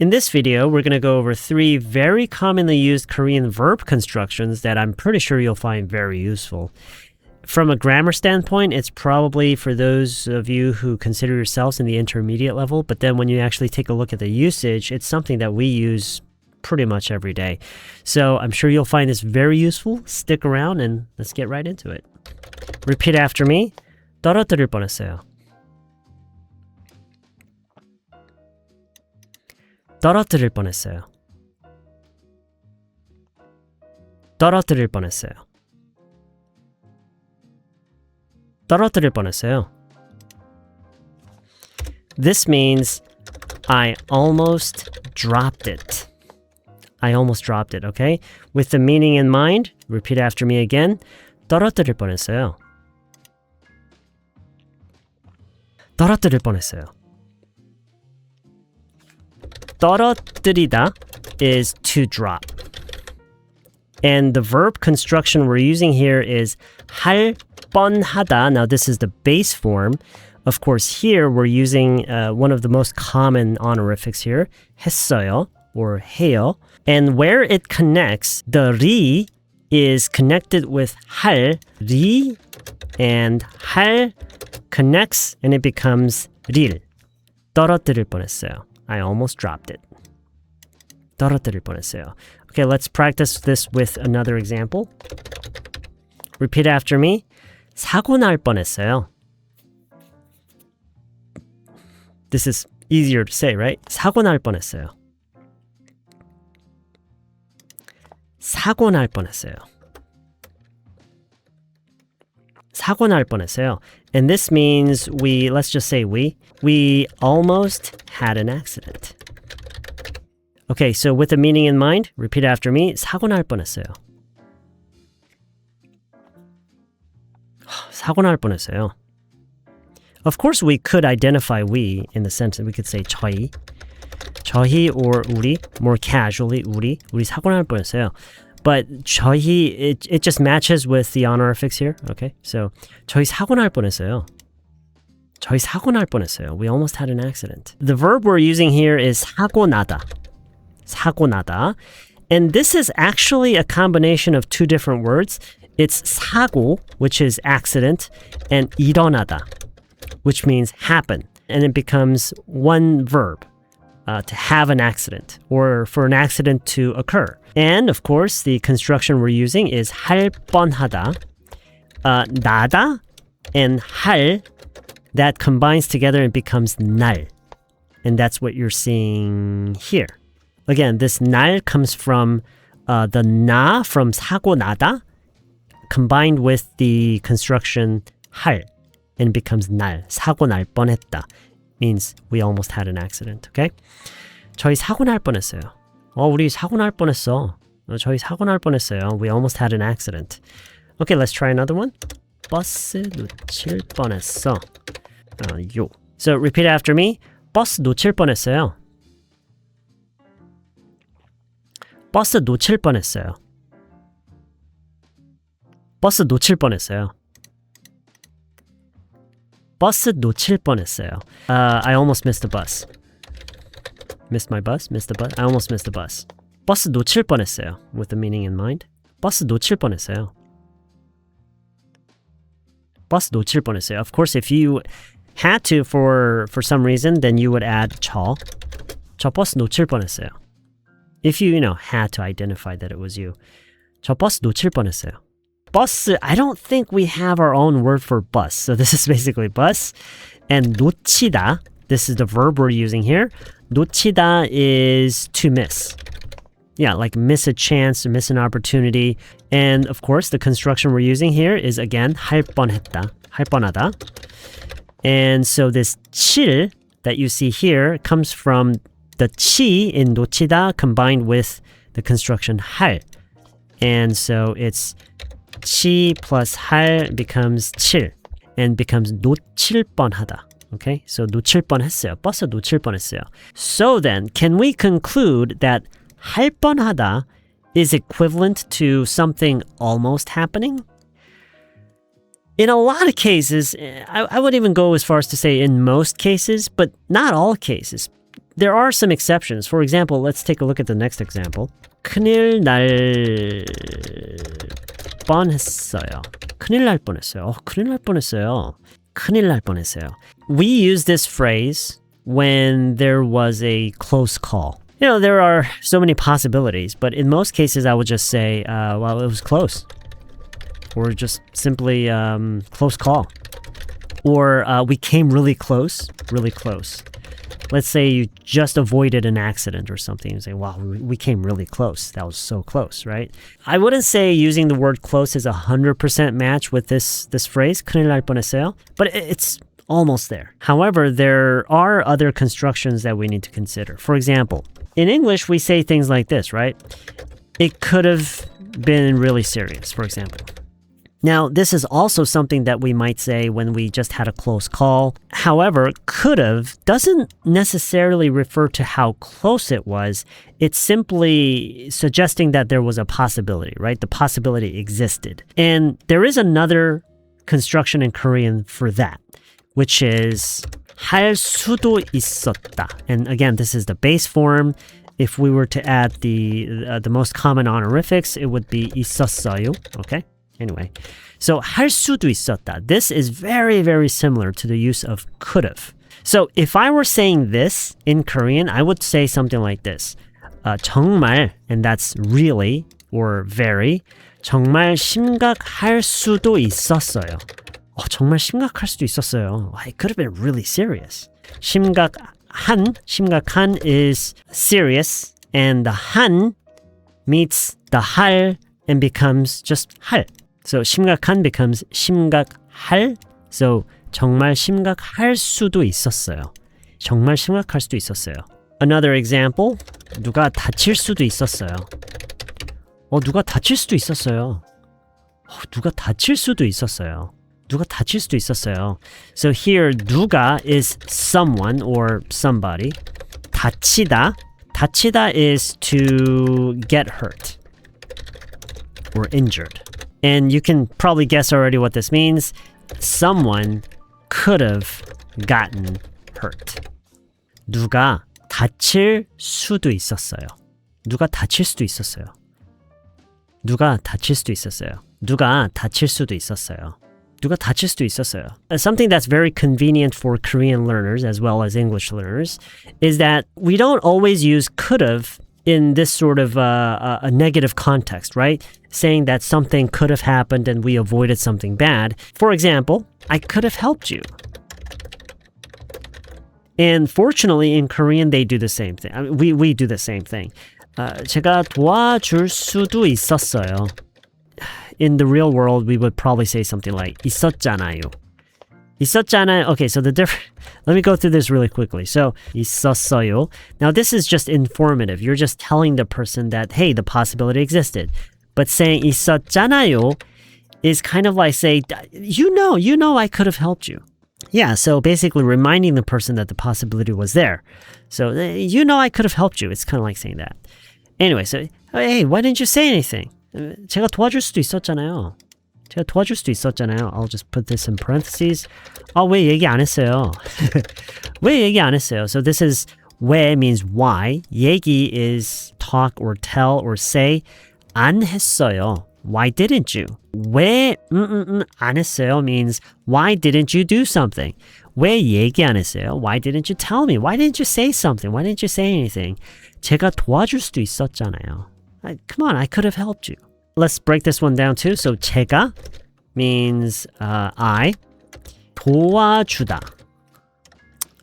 In this video, we're going to go over 3 very commonly used Korean verb constructions that I'm pretty sure you'll find very useful. From a grammar standpoint, it's probably for those of you who consider yourselves in the intermediate level, but then when you actually take a look at the usage, it's something that we use pretty much every day. So I'm sure you'll find this very useful. Stick around and let's get right into it. Repeat after me. 떨어뜨릴 뻔했어요. 떨어뜨릴 뻔했어요. 떨어뜨릴 뻔했어요. 떨어뜨릴 뻔했어요. This means I almost dropped it. I almost dropped it, okay? With the meaning in mind, repeat after me again. 떨어뜨릴 뻔했어요. 떨어뜨릴 뻔했어요. 떨어뜨리다 is to drop. And the verb construction we're using here is 할 뻔하다. Now this is the base form. Of course, here we're using one of the most common honorifics here, 했어요 or 해요. And where it connects, the 리 is connected with 할, 리, and 할 connects and it becomes 릴. 떨어뜨릴 뻔했어요. I almost dropped it. 떨어뜨릴 뻔했어요. Okay, let's practice this with another example. Repeat after me. 사고 날 뻔했어요. This is easier to say, right? 사고 날 뻔했어요. 사고 날 뻔했어요. 사고 날 뻔했어요. And this means let's just say we almost had an accident. Okay, so with the meaning in mind, repeat after me. 사고 날 뻔했어요. 사고 날 뻔했어요. Of course, we could identify we in the sense that we could say 저희 or 우리, more casually 우리 사고 날 뻔했어요. But 저희, it just matches with the honorifics here. Okay, so 저희 사고 날 뻔했어요. 저희 사고 날 뻔했어요. We almost had an accident. The verb we're using here is 사고 나다. 사고 나다. And this is actually a combination of 2 different words. It's 사고, which is accident, and 일어나다, which means happen. And it becomes one verb. To have an accident or for an accident to occur. And of course, the construction we're using is 할 뻔하다. 나다 and 할, that combines together and becomes 날. And that's what you're seeing here. Again, this 날 comes from the 나 from 사고 나다 combined with the construction 할 and becomes 날. 사고 날 뻔했다. Means we almost had an accident, okay? 저희 사고 날 뻔했어요. 우리 사고 날 뻔했어. 저희 사고 날 뻔했어요. We almost had an accident. Okay, let's try another one. 버스 놓칠 뻔했어. 요. So repeat after me. 버스 놓칠 뻔했어요. 버스 놓칠 뻔했어요. 버스 놓칠 뻔했어요. 버스 놓칠 뻔했어요. I almost missed the bus. Missed my bus? Missed the bus? I almost missed the bus. 버스 놓칠 뻔했어요. With the meaning in mind. 버스 놓칠 뻔했어요. 버스 놓칠 뻔했어요. Of course, if you had to for some reason, then you would add 저 버스 놓칠 뻔했어요. If you had to identify that it was you. 저 버스 놓칠 뻔했어요. Bus, I don't think we have our own word for bus. So this is basically bus. And 놓치다, this is the verb we're using here. 놓치다 is to miss. Yeah, like miss a chance, miss an opportunity. And of course, the construction we're using here is again, 할 뻔했다, 할 뻔하다. And so this 칠 that you see here comes from the 치 in 놓치다 combined with the construction 할. And so it's 치 plus 할 becomes 칠 and becomes 놓칠 뻔하다. Okay, so 놓칠 뻔했어요. 버스 놓칠 뻔했어요. So then, can we conclude that 할 뻔하다 is equivalent to something almost happening? In a lot of cases, I would even go as far as to say in most cases, but not all cases. there are some exceptions. For example, let's take a look at the next example. 큰일 날 뻔했어요. 큰일 날 뻔했어요. 큰일 날 뻔했어요. 큰일 날 뻔했어요. We use this phrase when there was a close call. You know, there are so many possibilities, but in most cases I would just say, well, it was close. Or just simply close call. Or we came really close, really close. Let's say you just avoided an accident or something. You say, wow, we came really close. That was so close, right? I wouldn't say using the word close is 100% match with this phrase, 큰일 날 뻔했어요, but it's almost there. However, there are other constructions that we need to consider. For example, in English, we say things like this, right? It could have been really serious, for example. Now, this is also something that we might say when we just had a close call. However, could have doesn't necessarily refer to how close it was. It's simply suggesting that there was a possibility, right? The possibility existed. And there is another construction in Korean for that, which is 할 수도 있었다. And again, this is the base form. If we were to add the most common honorifics, it would be 있었어요, okay? Anyway, so 할 수도 있었다. This is very, very similar to the use of could've. So if I were saying this in Korean, I would say something like this. 정말, and that's really or very, 정말 심각할 수도 있었어요. 정말 심각할 수도 있었어요. It could have been really serious. 심각한 is serious, and the 한 meets the 할 and becomes just 할. So 심각한 becomes 심각할. So 정말 심각할 수도 있었어요. 정말 심각할 수도 있었어요. Another example. 누가 다칠 수도 있었어요. 누가 다칠 수도 있었어요. 누가 다칠 수도 있었어요. 누가 다칠 수도 있었어요. So here 누가 is someone or somebody. 다치다. 다치다 is to get hurt or injured. And you can probably guess already what this means. Someone could have gotten hurt. 누가 다칠 수도 있었어요. 누가 다칠 수도 있었어요. 누가 다칠 수도 있었어요. 누가 다칠 수도 있었어요. 누가 다칠 수도 있었어요. Something that's very convenient for Korean learners as well as English learners is that we don't always use could have in this sort of a negative context, right? Saying that something could have happened and we avoided something bad. For example, I could have helped you. And fortunately, in Korean, they do the same thing. I mean, we do the same thing. 제가 도와줄 수도 있었어요. In the real world, we would probably say something like 있었잖아요. 있었잖아요. Okay, so let me go through this really quickly. So, 있었어요. Now, this is just informative. You're just telling the person that, hey, the possibility existed. But saying 있었잖아요 is kind of like saying, you know I could have helped you. Yeah, so basically reminding the person that the possibility was there. So, you know I could have helped you. It's kind of like saying that. Anyway, so, hey, why didn't you say anything? 제가 도와줄 수도 있었잖아요. 제가 도와줄 수도 있었잖아요. I'll just put this in parentheses. 왜 얘기 안 했어요? 왜 얘기 안 했어요? So this is 왜 means why. 얘기 is talk or tell or say. 안 했어요. Why didn't you? 왜 안 했어요 means why didn't you do something? 왜 얘기 안 했어요? Why didn't you tell me? Why didn't you say something? Why didn't you say anything? 제가 도와줄 수도 있었잖아요. Come on, I could have helped you. Let's break this one down too. So 제가 means I. 도와주다.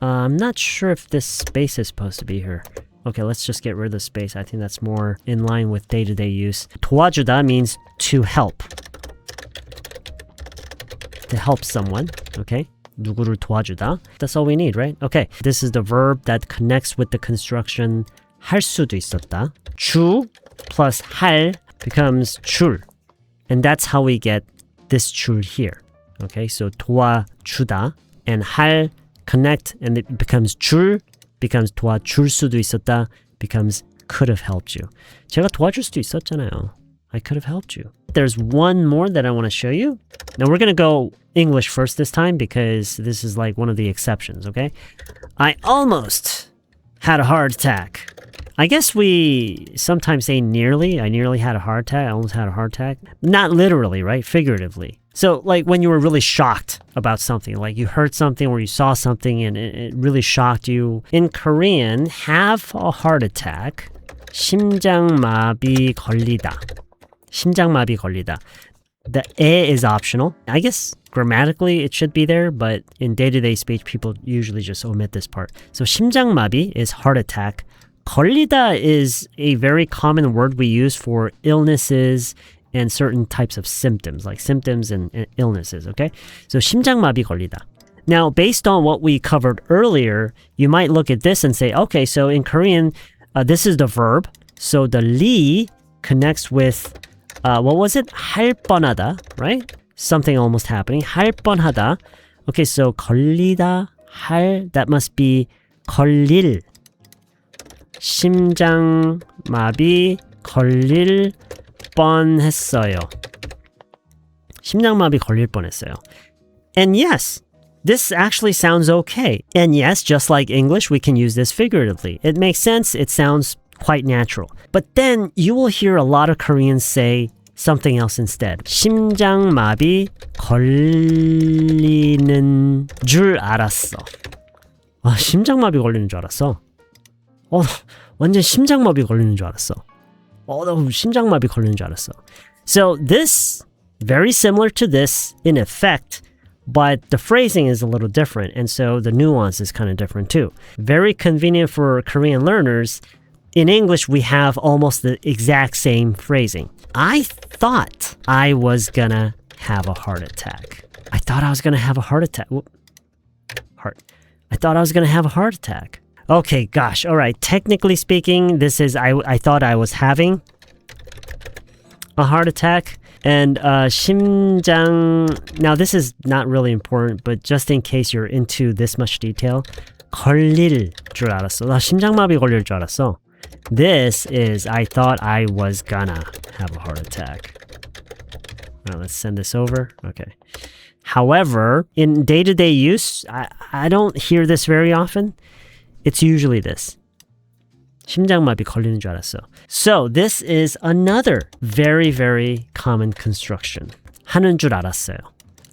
I'm not sure if this space is supposed to be here. Okay, let's just get rid of the space. I think that's more in line with day-to-day use. 도와주다 means to help. To help someone, okay? 누구를 도와주다. That's all we need, right? Okay, this is the verb that connects with the construction 할 수도 있었다. 주 plus 할 becomes 줄. And that's how we get this 줄 here. Okay, so 도와주다 and 할 connect and it becomes 줄, becomes 도와줄 수도 있었다, becomes could have helped you. 제가 도와줄 수도 있었잖아요. I could have helped you. There's one more that I want to show you. Now we're going to go English first this time because this is like one of the exceptions, okay? I almost had a heart attack. I guess we sometimes say nearly. I nearly had a heart attack. I almost had a heart attack. Not literally, right? Figuratively. So like when you were really shocked about something, like you heard something or you saw something and it really shocked you. In Korean, have a heart attack. 심장마비 걸리다. 심장마비 걸리다. The 에 is optional. I guess grammatically it should be there, but in day-to-day speech, people usually just omit this part. So 심장마비 is heart attack. 걸리다 is a very common word we use for illnesses and certain types of symptoms, like symptoms and illnesses, okay? So 심장마비 걸리다. Now, based on what we covered earlier, you might look at this and say, okay, so in Korean, this is the verb. So the 리 connects with what was it? 할 뻔하다, right? Something almost happening. 할 뻔하다. Okay, so 걸리다, 할, that must be 걸릴. 심장마비 걸릴 뻔했어요. 심장마비 걸릴 뻔했어요. And yes, this actually sounds okay. And yes, just like English, we can use this figuratively. It makes sense. It sounds quite natural. But then you will hear a lot of Koreans say something else instead. 심장마비 걸리는 줄 알았어. 심장마비 걸리는 줄 알았어. 완전 심장마비 걸리는 줄 알았어. 나 심장마비 걸리는 줄 알았어. So this, very similar to this in effect, but the phrasing is a little different, and so the nuance is kind of different too. Very convenient for Korean learners. In English, we have almost the exact same phrasing. I thought I was gonna have a heart attack. I thought I was gonna have a heart attack. I thought I was gonna have a heart attack. Okay, gosh, all right. Technically speaking, this is I thought I was having a heart attack. And 심장, now this is not really important, but just in case you're into this much detail, 걸릴 줄 알았어. 나 심장마비 걸릴 줄 알았어. This is I thought I was gonna have a heart attack. Now let's send this over. Okay. However, in day-to-day use, I don't hear this very often. It's usually this. 심장마비 걸리는 줄 알았어. So this is another very, very common construction. 하는 줄 알았어요.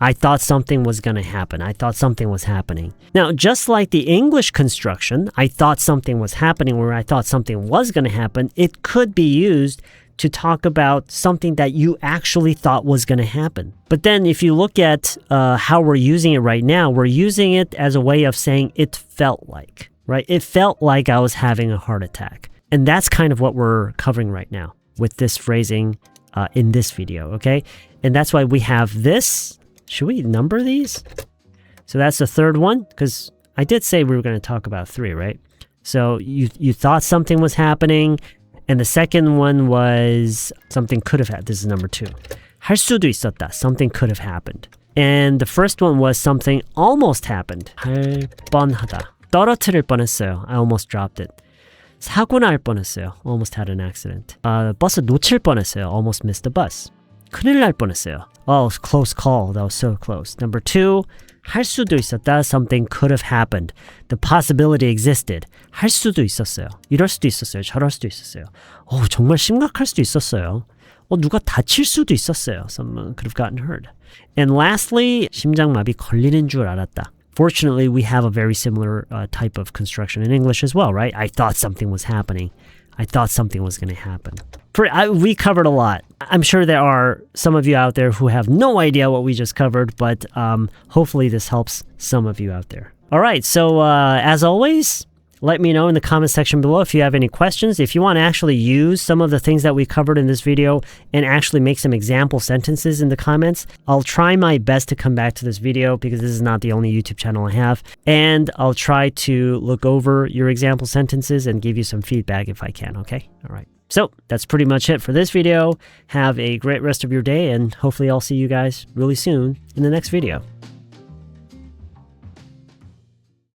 I thought something was going to happen. I thought something was happening. Now, just like the English construction, I thought something was happening, or I thought something was going to happen, it could be used to talk about something that you actually thought was going to happen. But then if you look at how we're using it right now, we're using it as a way of saying it felt like. Right? It felt like I was having a heart attack. And that's kind of what we're covering right now with this phrasing in this video, okay? And that's why we have this. Should we number these? So that's the third one, because I did say we were going to talk about 3, right? So you thought something was happening, and the second one was something could have happened. This is number 2. 할 수도 있었다. Something could have happened. And the first one was something almost happened. 할 뻔하다. 떨어뜨릴 뻔했어요. I almost dropped it. 사고 날 뻔했어요. Almost had an accident. 버스 놓칠 뻔했어요. Almost missed the bus. 큰일 날 뻔했어요. Oh, close call. That was so close. Number 2, 할 수도 있었다. Something could have happened. The possibility existed. 할 수도 있었어요. 이럴 수도 있었어요. 저럴 수도 있었어요. 정말 심각할 수도 있었어요. 누가 다칠 수도 있었어요. Someone could have gotten hurt. And lastly, 심장마비 걸리는 줄 알았다. Fortunately, we have a very similar type of construction in English as well, right? I thought something was happening. I thought something was going to happen. We covered a lot. I'm sure there are some of you out there who have no idea what we just covered, but hopefully this helps some of you out there. All right, so as always, let me know in the comment section below if you have any questions. If you want to actually use some of the things that we covered in this video and actually make some example sentences in the comments, I'll try my best to come back to this video because this is not the only YouTube channel I have. And I'll try to look over your example sentences and give you some feedback if I can, okay? All right. So that's pretty much it for this video. Have a great rest of your day, and hopefully I'll see you guys really soon in the next video.